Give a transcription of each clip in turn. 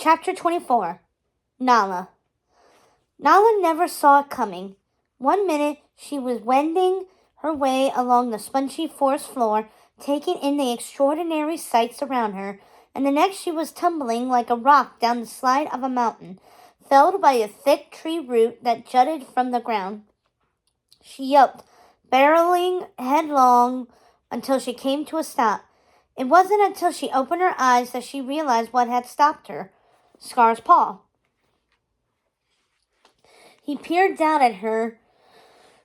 Chapter 24. Nala. Nala never saw it coming. One minute, she was wending her way along the spongy forest floor, taking in the extraordinary sights around her, and the next she was tumbling like a rock down the slide of a mountain, felled by a thick tree root that jutted from the ground. She yelped, barreling headlong until she came to a stop. It wasn't until she opened her eyes that she realized what had stopped her. Scar's paw. He peered down at her,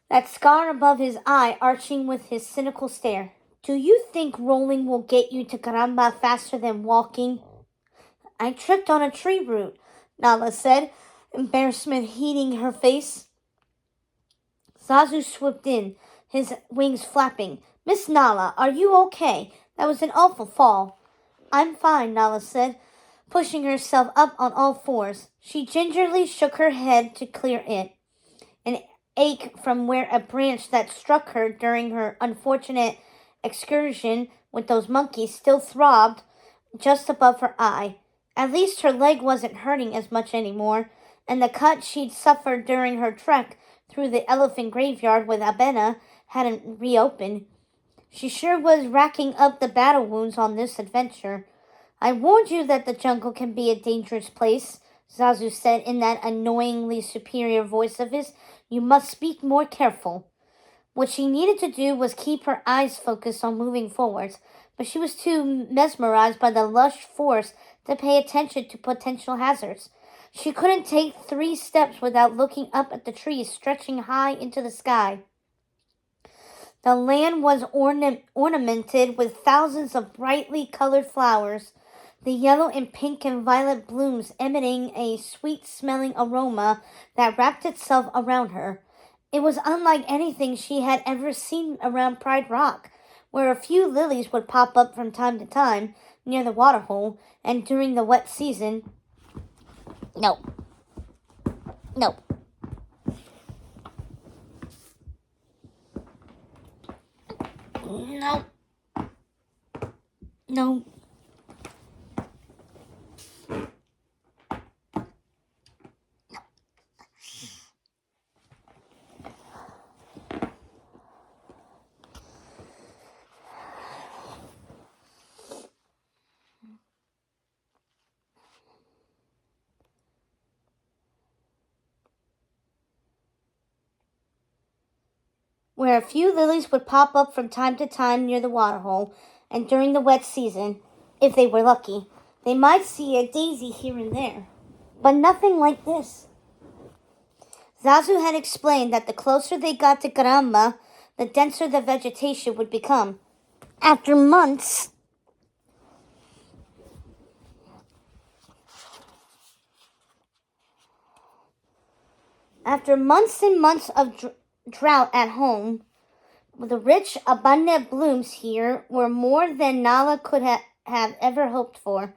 that scar above his eye arching with his cynical stare. Do you think rolling will get you to Caramba faster than walking? I tripped on a tree root, Nala said, embarrassment heating her face. Zazu swooped in, his wings flapping. Miss Nala, are you okay? That was an awful fall. I'm fine, Nala said, pushing herself up on all fours. She gingerly shook her head to clear it. An ache from where a branch that struck her during her unfortunate excursion with those monkeys still throbbed just above her eye. At least her leg wasn't hurting as much anymore, and the cut she'd suffered during her trek through the elephant graveyard with Abena hadn't reopened. She sure was racking up the battle wounds on this adventure. I warned you that the jungle can be a dangerous place, Zazu said in that annoyingly superior voice of his. You must speak more careful. What she needed to do was keep her eyes focused on moving forwards, but she was too mesmerized by the lush forest to pay attention to potential hazards. She couldn't take 3 steps without looking up at the trees stretching high into the sky. The land was ornamented with thousands of brightly colored flowers, the yellow and pink and violet blooms emitting a sweet-smelling aroma that wrapped itself around her. It was unlike anything she had ever seen around Pride Rock, where a few lilies would pop up from time to time near the waterhole, and during the wet season. No. No. No. No. Where a few lilies would pop up from time to time near the waterhole, and during the wet season, if they were lucky, they might see a daisy here and there. But nothing like this. Zazu had explained that the closer they got to Caramba, the denser the vegetation would become. After months and months of drought at home, the rich, abundant blooms here were more than Nala could have ever hoped for.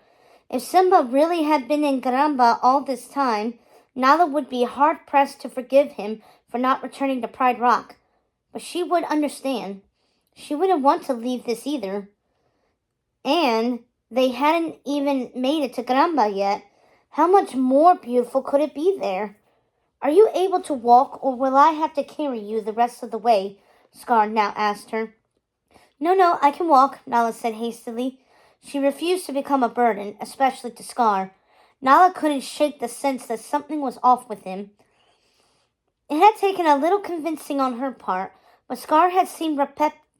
If Simba really had been in Caramba all this time, Nala would be hard-pressed to forgive him for not returning to Pride Rock. But she would understand. She wouldn't want to leave this either. And they hadn't even made it to Caramba yet. How much more beautiful could it be there? Are you able to walk, or will I have to carry you the rest of the way? Scar now asked her. No, I can walk, Nala said hastily. She refused to become a burden, especially to Scar. Nala couldn't shake the sense that something was off with him. It had taken a little convincing on her part, but Scar had seemed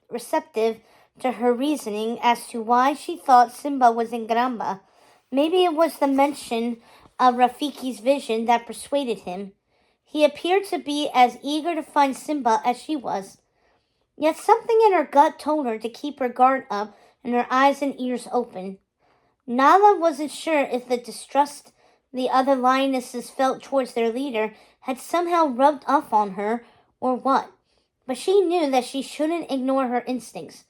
receptive to her reasoning as to why she thought Simba was in Caramba. Maybe it was the mention of Rafiki's vision that persuaded him. He appeared to be as eager to find Simba as she was. Yet something in her gut told her to keep her guard up and her eyes and ears open. Nala wasn't sure if the distrust the other lionesses felt towards their leader had somehow rubbed off on her or what, but she knew that she shouldn't ignore her instincts.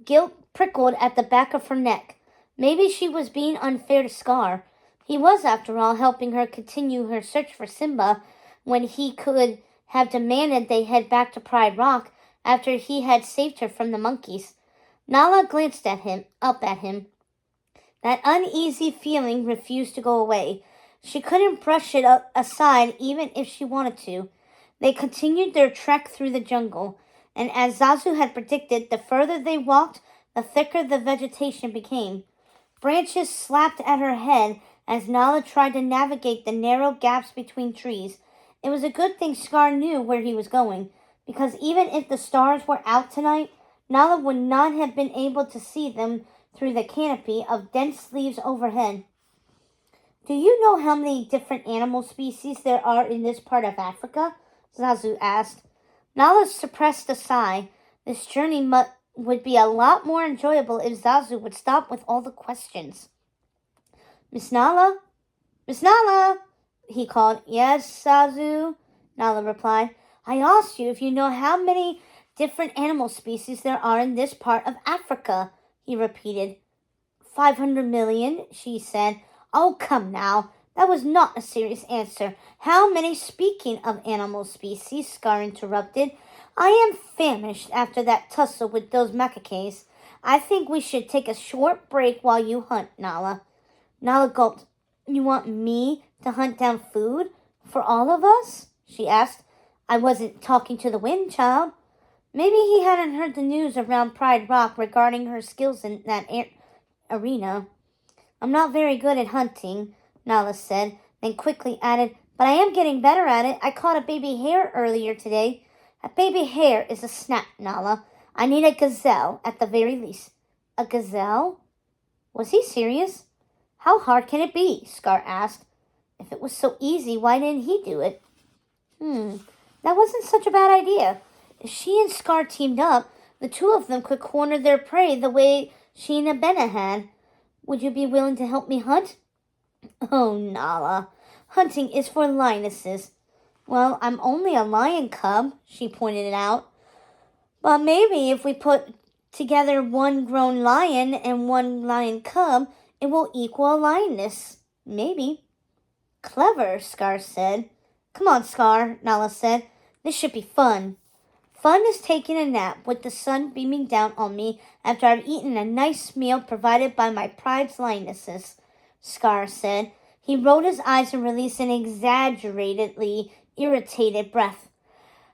Guilt prickled at the back of her neck. Maybe she was being unfair to Scar. He was, after all, helping her continue her search for Simba when he could have demanded they head back to Pride Rock after he had saved her from the monkeys. Nala glanced up at him. That uneasy feeling refused to go away. She couldn't brush it aside even if she wanted to. They continued their trek through the jungle, and as Zazu had predicted, the further they walked, the thicker the vegetation became. Branches slapped at her head as Nala tried to navigate the narrow gaps between trees. It was a good thing Scar knew where he was going, because even if the stars were out tonight, Nala would not have been able to see them through the canopy of dense leaves overhead. Do you know how many different animal species there are in this part of Africa? Zazu asked. Nala suppressed a sigh. This journey would be a lot more enjoyable if Zazu would stop with all the questions. Miss Nala? Miss Nala? He called. Yes, Zazu, Nala replied. I asked you if you know how many different animal species there are in this part of Africa, he repeated. 500 million, she said. Oh, come now. That was not a serious answer. How many? Speaking of animal species, Scar interrupted. I am famished after that tussle with those macaques. I think we should take a short break while you hunt, Nala. Nala gulped. You want me to hunt down food for all of us? She asked. I wasn't talking to the wind child. Maybe he hadn't heard the news around Pride Rock regarding her skills in that arena. I'm not very good at hunting, Nala said, then quickly added, but I am getting better at it. I caught a baby hare earlier today. A baby hare is a snap, Nala. I need a gazelle at the very least. A gazelle? Was he serious? How hard can it be? Scar asked. If it was so easy, why didn't he do it? That wasn't such a bad idea. If she and Scar teamed up, the two of them could corner their prey the way she and Abena had. Would you be willing to help me hunt? Oh, Nala. Hunting is for lionesses. Well, I'm only a lion cub, she pointed out. But maybe if we put together one grown lion and one lion cub, it will equal a lioness. Maybe. Clever, Scar said. Come on, Scar, Nala said. This should be fun. Fun is taking a nap with the sun beaming down on me after I've eaten a nice meal provided by my pride's lionesses, Scar said. He rolled his eyes and released an exaggeratedly irritated breath.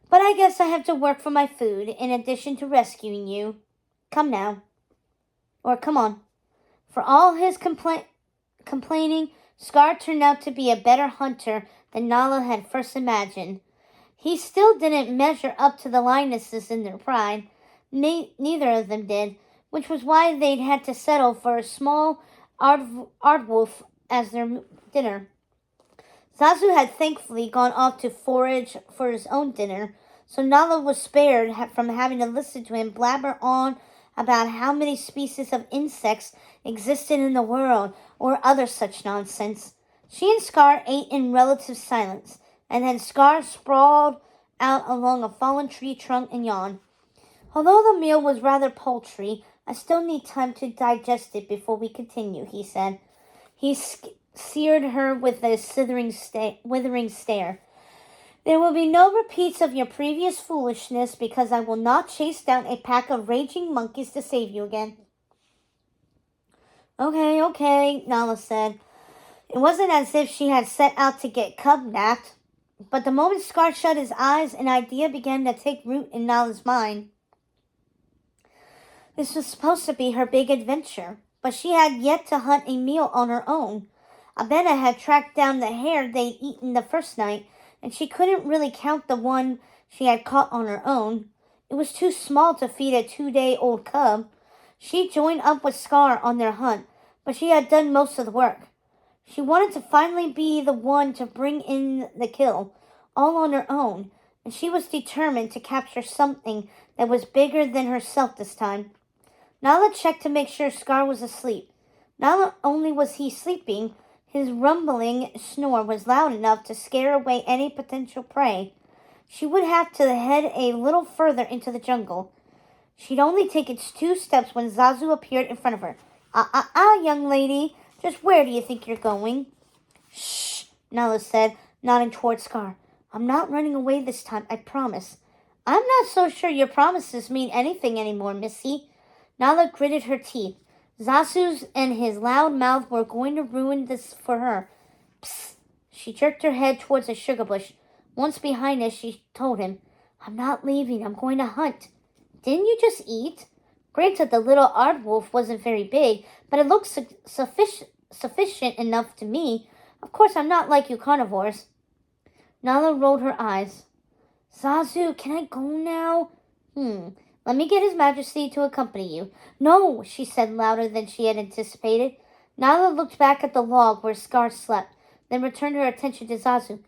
But I guess I have to work for my food in addition to rescuing you. Come now. Or come on. For all his complaining, Scar turned out to be a better hunter than Nala had first imagined. He still didn't measure up to the lionesses in their pride. Neither of them did, which was why they'd had to settle for a small aardwolf as their dinner. Zazu had thankfully gone off to forage for his own dinner, so Nala was spared from having to listen to him blabber on about how many species of insects existed in the world or other such nonsense. She and Scar ate in relative silence, and then Scar sprawled out along a fallen tree trunk and yawned. Although the meal was rather paltry, I still need time to digest it before we continue, he said. He seared her with a withering stare. There will be no repeats of your previous foolishness because I will not chase down a pack of raging monkeys to save you again. Okay, Nala said. It wasn't as if she had set out to get cub-napped, but the moment Scar shut his eyes, an idea began to take root in Nala's mind. This was supposed to be her big adventure, but she had yet to hunt a meal on her own. Abena had tracked down the hare they'd eaten the first night, and she couldn't really count the one she had caught on her own. It was too small to feed a 2-day-old cub. She joined up with Scar on their hunt, but she had done most of the work. She wanted to finally be the one to bring in the kill, all on her own, and she was determined to capture something that was bigger than herself this time. Nala checked to make sure Scar was asleep. Not only was he sleeping, his rumbling snore was loud enough to scare away any potential prey. She would have to head a little further into the jungle. She'd only taken 2 steps when Zazu appeared in front of her. Young lady. Just where do you think you're going? Shh, Nala said, nodding toward Scar. I'm not running away this time, I promise. I'm not so sure your promises mean anything anymore, Missy. Nala gritted her teeth. Zasu's and his loud mouth were going to ruin this for her. Psst! She jerked her head towards a sugar bush. Once behind us, she told him, I'm not leaving. I'm going to hunt. Didn't you just eat? Granted, the little aardwolf wasn't very big, but it looked sufficient enough to me. Of course, I'm not like you carnivores. Nala rolled her eyes. Zazu, can I go now? Let me get His Majesty to accompany you. No, she said louder than she had anticipated. Nala looked back at the log where Scar slept, then returned her attention to Zazu.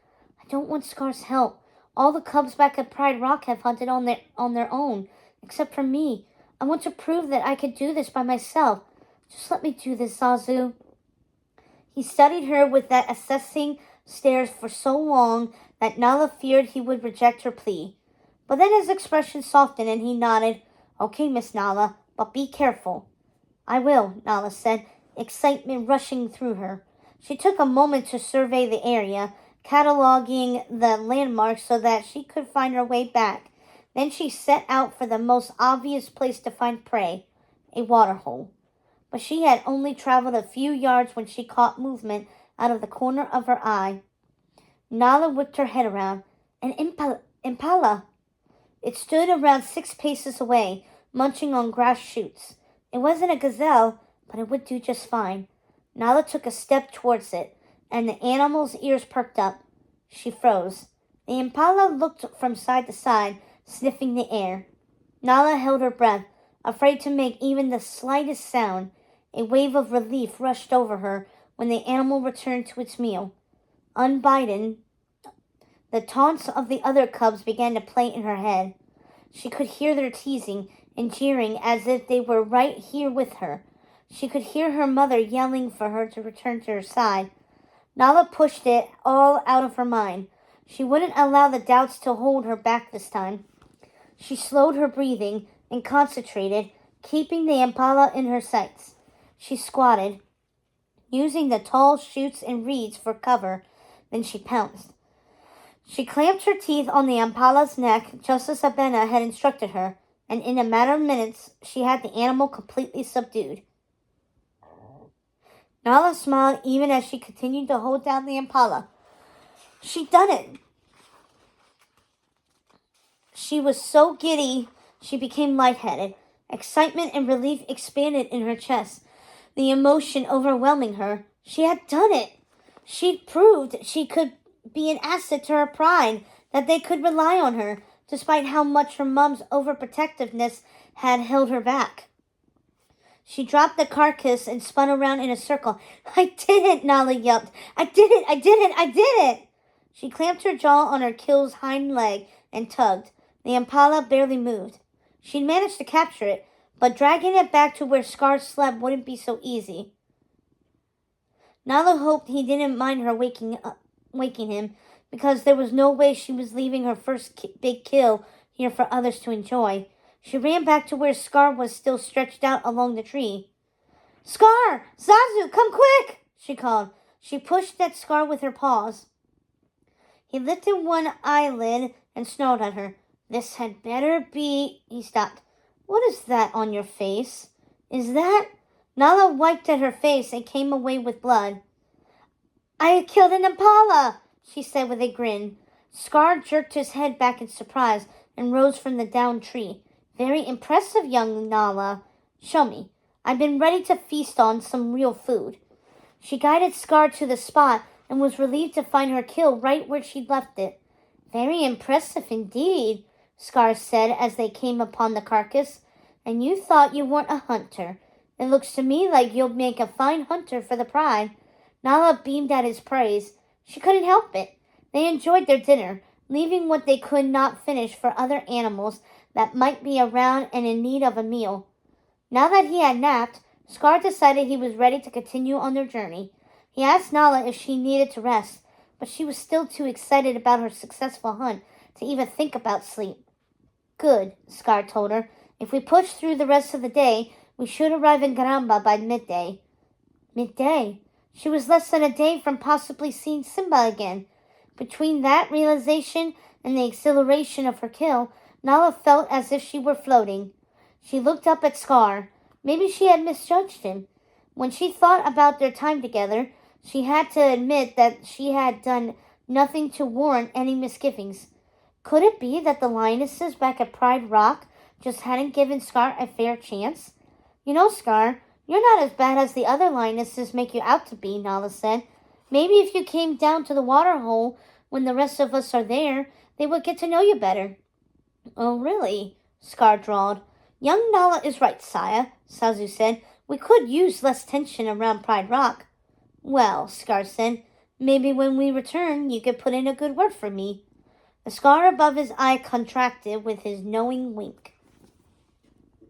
I don't want Scar's help. All the cubs back at Pride Rock have hunted on their own, except for me. I want to prove that I could do this by myself. Just let me do this, Zazu. He studied her with that assessing stare for so long that Nala feared he would reject her plea. But then his expression softened and he nodded. Okay, Miss Nala, but be careful. I will, Nala said, excitement rushing through her. She took a moment to survey the area, cataloging the landmarks so that she could find her way back. Then she set out for the most obvious place to find prey, a waterhole. But she had only traveled a few yards when she caught movement out of the corner of her eye. Nala whipped her head around. An impala. It stood around 6 paces away, munching on grass shoots. It wasn't a gazelle, but it would do just fine. Nala took a step towards it, and the animal's ears perked up. She froze. The impala looked from side to side, sniffing the air. Nala held her breath, afraid to make even the slightest sound. A wave of relief rushed over her when the animal returned to its meal. Unbidden, the taunts of the other cubs began to play in her head. She could hear their teasing and jeering as if they were right here with her. She could hear her mother yelling for her to return to her side. Nala pushed it all out of her mind. She wouldn't allow the doubts to hold her back this time. She slowed her breathing and concentrated, keeping the impala in her sights. She squatted, using the tall shoots and reeds for cover. Then she pounced. She clamped her teeth on the impala's neck just as Abena had instructed her, and in a matter of minutes she had the animal completely subdued. Nala smiled even as she continued to hold down the impala. She'd done it. She was so giddy she became lightheaded. Excitement and relief expanded in her chest, the emotion overwhelming her. She had done it. She'd proved she could be an asset to her pride, that they could rely on her, despite how much her mom's overprotectiveness had held her back. She dropped the carcass and spun around in a circle. I did it, Nala yelped. I did it. She clamped her jaw on her kill's hind leg and tugged. The impala barely moved. She'd managed to capture it, but dragging it back to where Scar slept wouldn't be so easy. Nala hoped he didn't mind her waking him, because there was no way she was leaving her first big kill here for others to enjoy. She ran back to where Scar was still stretched out along the tree. Scar! Zazu, come quick! She called. She pushed at Scar with her paws. He lifted one eyelid and snarled at her. This had better be... He stopped. What is that on your face? Is that... Nala wiped at her face and came away with blood. I killed an impala, she said with a grin. Scar jerked his head back in surprise and rose from the downed tree. Very impressive, young Nala. Show me. I've been ready to feast on some real food. She guided Scar to the spot and was relieved to find her kill right where she'd left it. Very impressive indeed, Scar said as they came upon the carcass. And you thought you weren't a hunter. It looks to me like you'll make a fine hunter for the pride. Nala beamed at his praise. She couldn't help it. They enjoyed their dinner, leaving what they could not finish for other animals that might be around and in need of a meal. Now that he had napped, Scar decided he was ready to continue on their journey. He asked Nala if she needed to rest, but she was still too excited about her successful hunt to even think about sleep. Good, Scar told her. If we push through the rest of the day, we should arrive in Garamba by midday. Midday? She was less than a day from possibly seeing Simba again. Between that realization and the exhilaration of her kill, Nala felt as if she were floating. She looked up at Scar. Maybe she had misjudged him. When she thought about their time together, she had to admit that she had done nothing to warrant any misgivings. Could it be that the lionesses back at Pride Rock just hadn't given Scar a fair chance? You know, Scar, you're not as bad as the other lionesses make you out to be, Nala said. Maybe if you came down to the water hole when the rest of us are there, they would get to know you better. Oh, really? Scar drawled. Young Nala is right, Saya, Sazu said. We could use less tension around Pride Rock. Well, Scar said, maybe when we return you could put in a good word for me. The scar above his eye contracted with his knowing wink.